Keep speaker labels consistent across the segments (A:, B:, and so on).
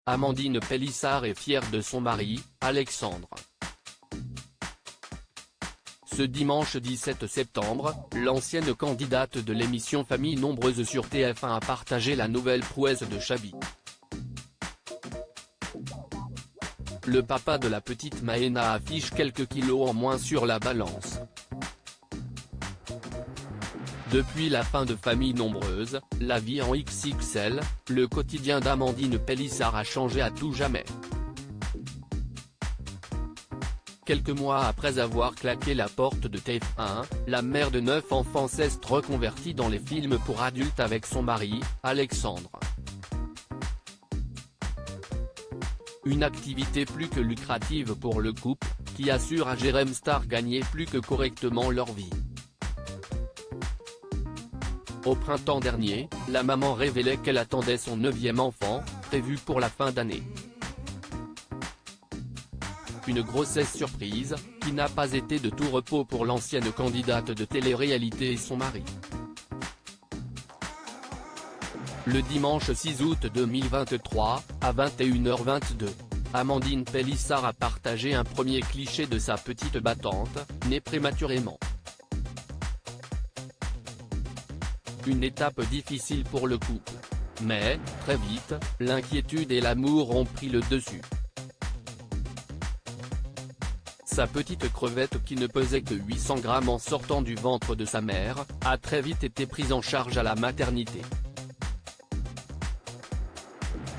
A: Amandine Pélissard est fière de son mari, Alexandre. Ce dimanche 17 septembre, l'ancienne candidate de l'émission Famille Nombreuse sur TF1 a partagé la nouvelle prouesse de Chabi. Le papa de la petite Maëna affiche quelques kilos en moins sur la balance. Depuis la fin de Famille Nombreuse, la vie en XXL, le quotidien d'Amandine Pélissard a changé à tout jamais. Quelques mois après avoir claqué la porte de TF1, la mère de 9 enfants s'est reconvertie dans les films pour adultes avec son mari, Alexandre. Une activité plus que lucrative pour le couple, qui assure à Jérém Star gagner plus que correctement leur vie. Au printemps dernier, la maman révélait qu'elle attendait son 9e enfant, prévu pour la fin d'année. Une grossesse surprise, qui n'a pas été de tout repos pour l'ancienne candidate de télé-réalité et son mari. Le dimanche 6 août 2023, à 21h22, Amandine Pélissard a partagé un premier cliché de sa petite battante, née prématurément. Une étape difficile pour le couple. Mais, très vite, l'inquiétude et l'amour ont pris le dessus. Sa petite crevette qui ne pesait que 800 grammes en sortant du ventre de sa mère, a très vite été prise en charge à la maternité.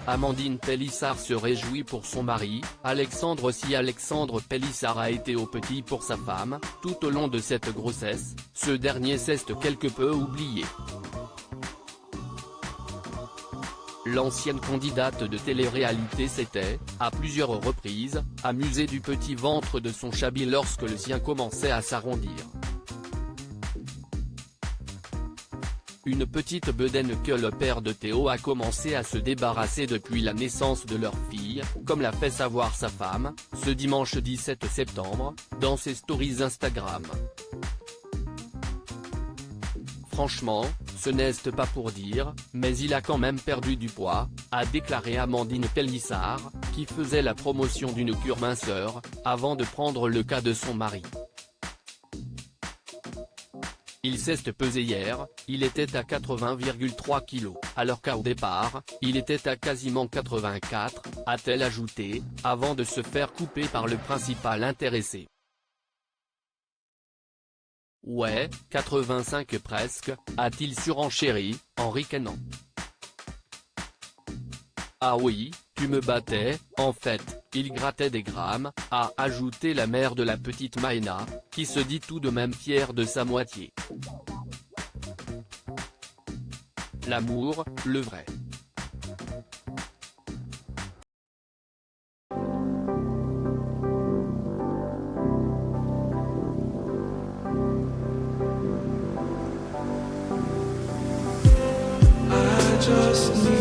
A: Amandine Pélissard se réjouit pour son mari, Alexandre aussi. Alexandre Pélissard a été au petit pour sa femme, tout au long de cette grossesse, ce dernier s'est quelque peu oublié. L'ancienne candidate de télé-réalité s'était, à plusieurs reprises, amusée du petit ventre de son Chabi lorsque le sien commençait à s'arrondir. Une petite bedaine que le père de Théo a commencé à se débarrasser depuis la naissance de leur fille, comme l'a fait savoir sa femme, ce dimanche 17 septembre, dans ses stories Instagram. Franchement, ce n'est pas pour dire, mais il a quand même perdu du poids, a déclaré Amandine Pélissard, qui faisait la promotion d'une cure minceur, avant de prendre le cas de son mari. Il s'est pesé hier, il était à 80,3 kg, alors qu'au départ, il était à quasiment 84, a-t-elle ajouté, avant de se faire couper par le principal intéressé. Ouais, 85 presque, a-t-il surenchéri, en ricanant. Ah oui, tu me battais, en fait, il grattait des grammes, a ajouté la mère de la petite Maëna, qui se dit tout de même fière de sa moitié. L'amour, le vrai.
B: Just